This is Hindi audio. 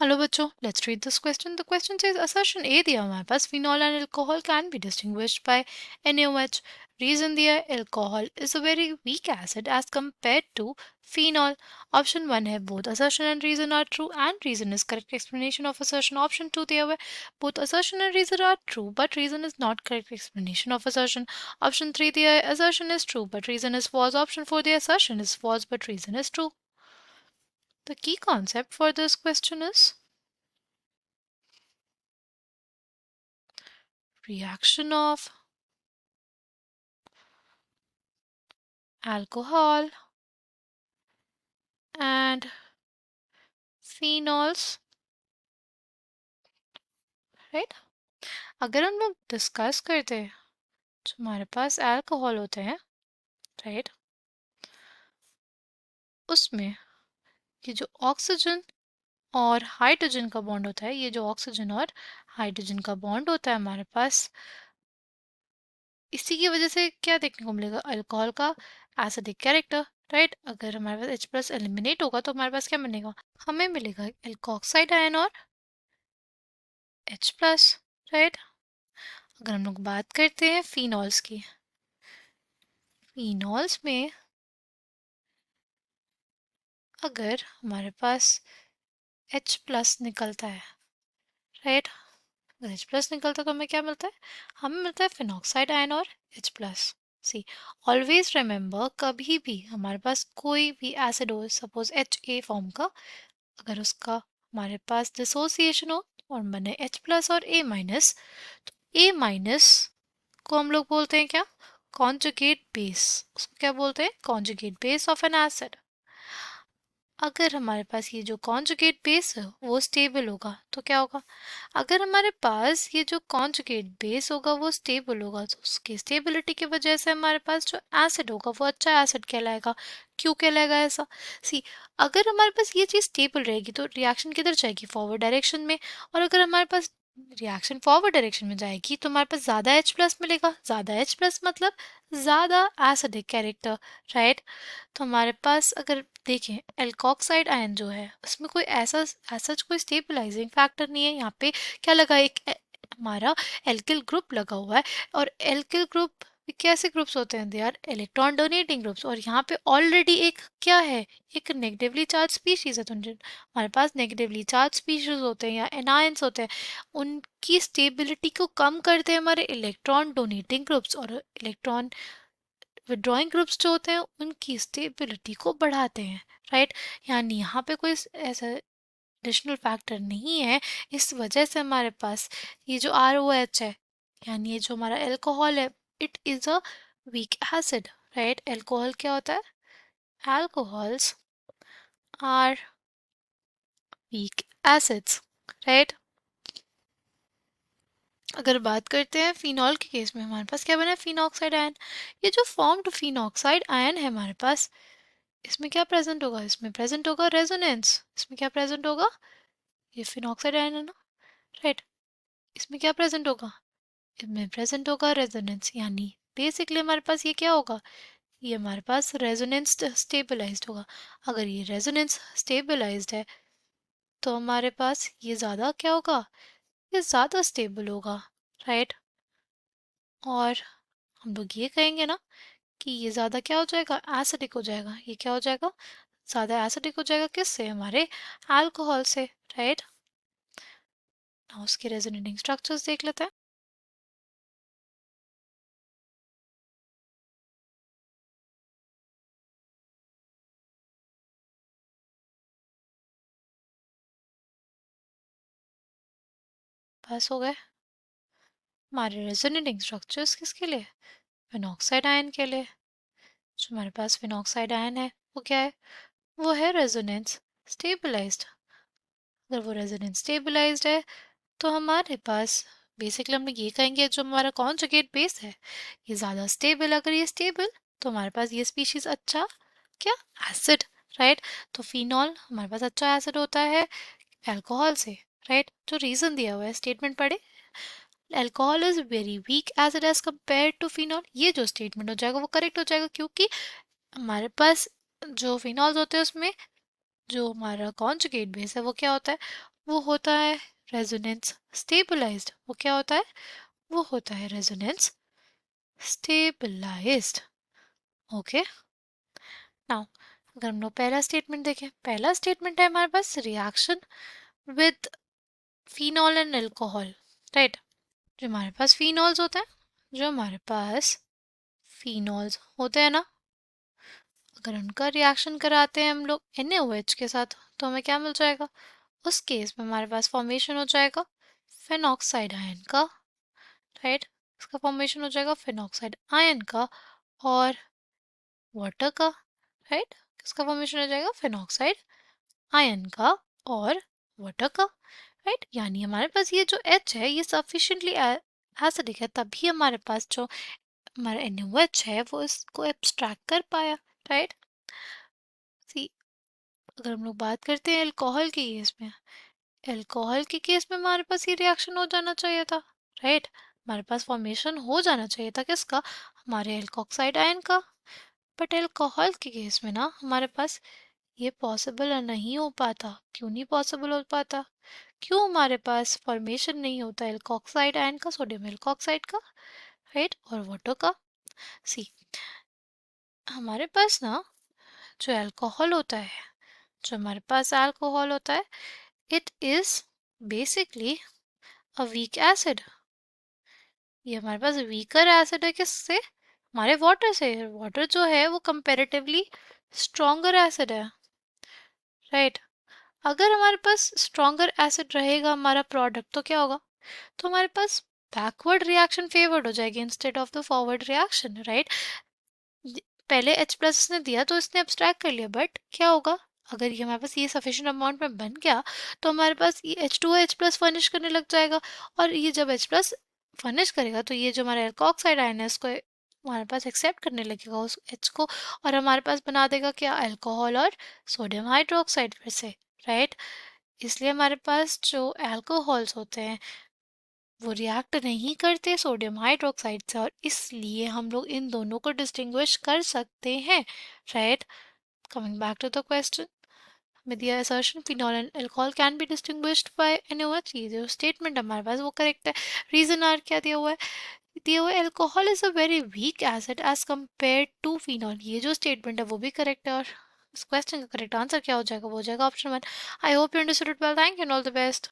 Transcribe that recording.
हेलो बच्चों, let's read this question. The question says assertion A दिया हमारे पास phenol and alcohol can be distinguished by NaOH. Reason दिया है alcohol is a very weak acid as compared to phenol. Option 1 है both assertion and reason are true and reason is correct explanation of assertion. Option 2 दिया हुआ है both assertion and reason are true but reason is not correct explanation of assertion. Option 3 दिया है assertion is true but reason is false. Option 4 दिया assertion is false but reason is true. The key concept for this question is reaction of alcohol and phenols, right. अगर हम लोग डिस्कस करते हैं जो हमारे पास अल्कोहल होते हैं, राइट, उसमें ये जो ऑक्सीजन और हाइड्रोजन का बॉन्ड होता है, ये जो ऑक्सीजन और हाइड्रोजन का बॉन्ड होता है हमारे पास, इसी की वजह से क्या देखने को मिलेगा, अल्कोहल का एसिडिक कैरेक्टर, राइट. अगर हमारे पास H प्लस एलिमिनेट होगा तो हमारे पास क्या मिलेगा, हमें मिलेगा एल्कोक्साइड आयन और H प्लस, राइट. अगर हम लोग बात करते हैं फिनॉल्स की, फिनॉल्स में अगर हमारे पास H प्लस निकलता है, राइट, अगर H प्लस निकलता है तो हमें क्या मिलता है, हमें मिलता है फिनॉक्साइड आयन और H प्लस. सी, ऑलवेज रिमेंबर, कभी भी हमारे पास कोई भी एसिड हो, सपोज HA फॉर्म का, अगर उसका हमारे पास डिसोसिएशन हो और बने H प्लस और A माइनस, तो A माइनस को हम लोग बोलते हैं क्या, कॉन्जुगेट बेस. उसको क्या बोलते हैं, conjugate base of N acid. अगर हमारे पास ये जो कॉन्जुगेट बेस है वो स्टेबल होगा तो क्या होगा, अगर हमारे पास ये जो कॉन्जुगेट बेस होगा वो स्टेबल होगा तो उसकी स्टेबिलिटी की वजह से हमारे पास जो एसिड होगा वो अच्छा एसिड कहलाएगा. क्यों कहलाएगा ऐसा, सी, अगर हमारे पास ये चीज़ स्टेबल रहेगी तो रिएक्शन किधर जाएगी, फॉरवर्ड डायरेक्शन में. और अगर हमारे पास रिएक्शन फॉरवर्ड डायरेक्शन में जाएगी तो हमारे पास ज़्यादा H प्लस मिलेगा. ज़्यादा H प्लस मतलब ज़्यादा एसिडिक कैरेक्टर, राइट. तो हमारे पास अगर देखें एल्कोक्साइड आयन जो है उसमें कोई ऐसा कोई स्टेबलाइजिंग फैक्टर नहीं है. यहाँ पे क्या लगा, एक हमारा एल्किल ग्रुप लगा हुआ है. और एल्किल ग्रुप कैसे ग्रुप्स होते हैं, they are electron donating groups. और यहाँ पे ऑलरेडी एक क्या है, एक नेगेटिवली चार्ज स्पीशीज है. तो हमारे पास नेगेटिवली चार्ज स्पीशीज होते हैं या एनायंस होते हैं, उनकी स्टेबिलिटी को कम करते हैं हमारे इलेक्ट्रॉन डोनेटिंग ग्रुप्स. और इलेक्ट्रॉन विड्रॉइंग ग्रुप्स जो होते हैं उनकी स्टेबिलिटी को बढ़ाते हैं, राइट. यानी यहाँ पे कोई ऐसा एडिशनल फैक्टर नहीं है. इस वजह से हमारे पास ये जो ROH है, यानी ये जो हमारा एल्कोहल है, it is a weak acid, right. Alcohol क्या होता है, alcohols are weak acids, right. अगर बात करते हैं फिनॉल के केस में, हमारे पास क्या बना है, फिनॉक्साइड आयन. ये जो फॉर्म्ड फिनॉक्साइड आयन है हमारे पास, इसमें क्या प्रेजेंट होगा, इसमें प्रेजेंट होगा रेजोनेंस. इसमें क्या प्रेजेंट होगा, ये फिनॉक्साइड आयन है ना, राइट. इसमें क्या प्रेजेंट होगा, इसमें प्रेजेंट होगा रेजोनेंस. यानी बेसिकली हमारे पास ये क्या होगा, ये हमारे पास रेजोनेंस स्टेबलाइज्ड होगा. अगर ये रेजोनेंस स्टेबलाइज्ड है तो हमारे पास ये ज़्यादा क्या होगा, ये ज़्यादा स्टेबल होगा, राइट. और हम लोग ये कहेंगे ना कि ये ज़्यादा क्या हो जाएगा, एसिडिक हो जाएगा. ये क्या हो जाएगा, ज़्यादा एसिडिक हो जाएगा. किससे, हमारे अल्कोहल से, राइट. ना उसके रेजोनेटिंग स्ट्रक्चर्स देख लेते हैं. पास हो गए हमारे रेजोनेटिंग स्ट्रक्चर्स. किसके लिए, फिनॉक्साइड आयन के लिए. जो हमारे पास फिनॉक्साइड आयन है वो क्या है, वो है रेजोनेंस स्टेबलाइज्ड. अगर वो रेजोनेंस स्टेबलाइज्ड है तो हमारे पास बेसिकली हम लोग ये कहेंगे जो हमारा कॉन्जुगेट बेस है ये ज़्यादा स्टेबल. अगर ये स्टेबल तो हमारे पास ये स्पीशीज अच्छा क्या, एसिड, राइट. तो फिनॉल हमारे पास अच्छा एसिड होता है अल्कोहल से, राइट. जो रीज़न दिया हुआ है स्टेटमेंट पढ़े, alcohol is very weak acid as compared to phenol. ये जो स्टेटमेंट हो जाएगा वो करेक्ट हो जाएगा, क्योंकि हमारे पास जो फिनॉल्स होते हैं उसमें जो हमारा कॉन्जुगेट बेस है वो क्या होता है, वो होता है रेजोनेंस स्टेबलाइज्ड। वो क्या होता है? वो होता है रेजोनेंस स्टेबलाइज्ड। ओके, नाउ अगर हम लोग पहला स्टेटमेंट देखें, पहला स्टेटमेंट है हमारे पास reaction with phenol and alcohol, right. जो हमारे पास फिनॉल्स होते हैं, जो हमारे पास फिनॉल्स होते हैं ना, अगर उनका रिएक्शन कराते हैं हम लोग NaOH के साथ तो हमें क्या मिल जाएगा? उस केस में हमारे पास फॉर्मेशन हो जाएगा फेनॉक्साइड आयन का, राइट। इसका फॉर्मेशन हो जाएगा फेनॉक्साइड आयन का और वाटर का, राइट। किसका फॉर्मेशन हो जाएगा? फेनॉक्साइड आयन का और वाटर का, राइट। यानी हमारे पास ये जो H है ये सफिशिएंटली एसिडिक है, तभी हमारे पास जो हमारा NaOH है वो इसको एब्स्ट्रैक्ट कर पाया, राइट। सी, अगर हम लोग बात करते हैं अल्कोहल के केस में, अल्कोहल के केस में हमारे पास ये रिएक्शन हो जाना चाहिए था, राइट। हमारे पास फॉर्मेशन हो जाना चाहिए था किसका? हमारे एल्कोक्साइड आयन का। बट अल्कोहल के केस में ना हमारे पास ये पॉसिबल नहीं हो पाता। क्यों नहीं पॉसिबल हो पाता? क्यों हमारे पास फॉर्मेशन नहीं होता एल्कोक्साइड आयन का, सोडियम एल्कोक्साइड का, राइट, और वाटर का? सी, हमारे पास ना जो अल्कोहल होता है, जो हमारे पास अल्कोहल होता है, it is basically a weak acid. ये हमारे पास वीकर एसिड है किससे? हमारे वाटर से। वाटर जो है वो कंपैरेटिवली स्ट्रॉन्गर एसिड है, राइट। अगर हमारे पास स्ट्रॉन्गर एसिड रहेगा हमारा प्रोडक्ट तो क्या होगा? तो हमारे पास बैकवर्ड रिएक्शन फेवर्ड हो जाएगी instead of the forward reaction, right. पहले H प्लस इसने दिया तो इसने एब्स्ट्रैक्ट कर लिया, बट क्या होगा अगर ये हमारे पास ये सफिशिएंट अमाउंट में बन गया तो हमारे पास ये H2O H प्लस फर्निश करने लग जाएगा, और ये जब H प्लस फर्निश करेगा तो ये जो हमारा एल्कोक्साइड आयन है इसको हमारे पास एक्सेप्ट करने लगेगा उस H को, और हमारे पास बना देगा क्या? अल्कोहल और सोडियम हाइड्रोक्साइड फिर से, राइट। इसलिए हमारे पास जो अल्कोहल्स होते हैं वो रिएक्ट नहीं करते सोडियम हाइड्रोक्साइड से, और इसलिए हम लोग इन दोनों को डिस्टिंग्विश कर सकते हैं, right. Coming back to the question, with the assertion phenol and alcohol can be distinguished by NaOH, ये जो स्टेटमेंट हमारे पास वो करेक्ट है। रीजन आर क्या दिया हुआ है? दिया हुआ है alcohol is a very weak acid as compared to phenol. ये जो स्टेटमेंट है वो भी करेक्ट है, और इस क्वेश्चन का करेक्ट आंसर क्या हो जाएगा? वो हो जाएगा option 1। I hope you understood it well, thank you and all the best.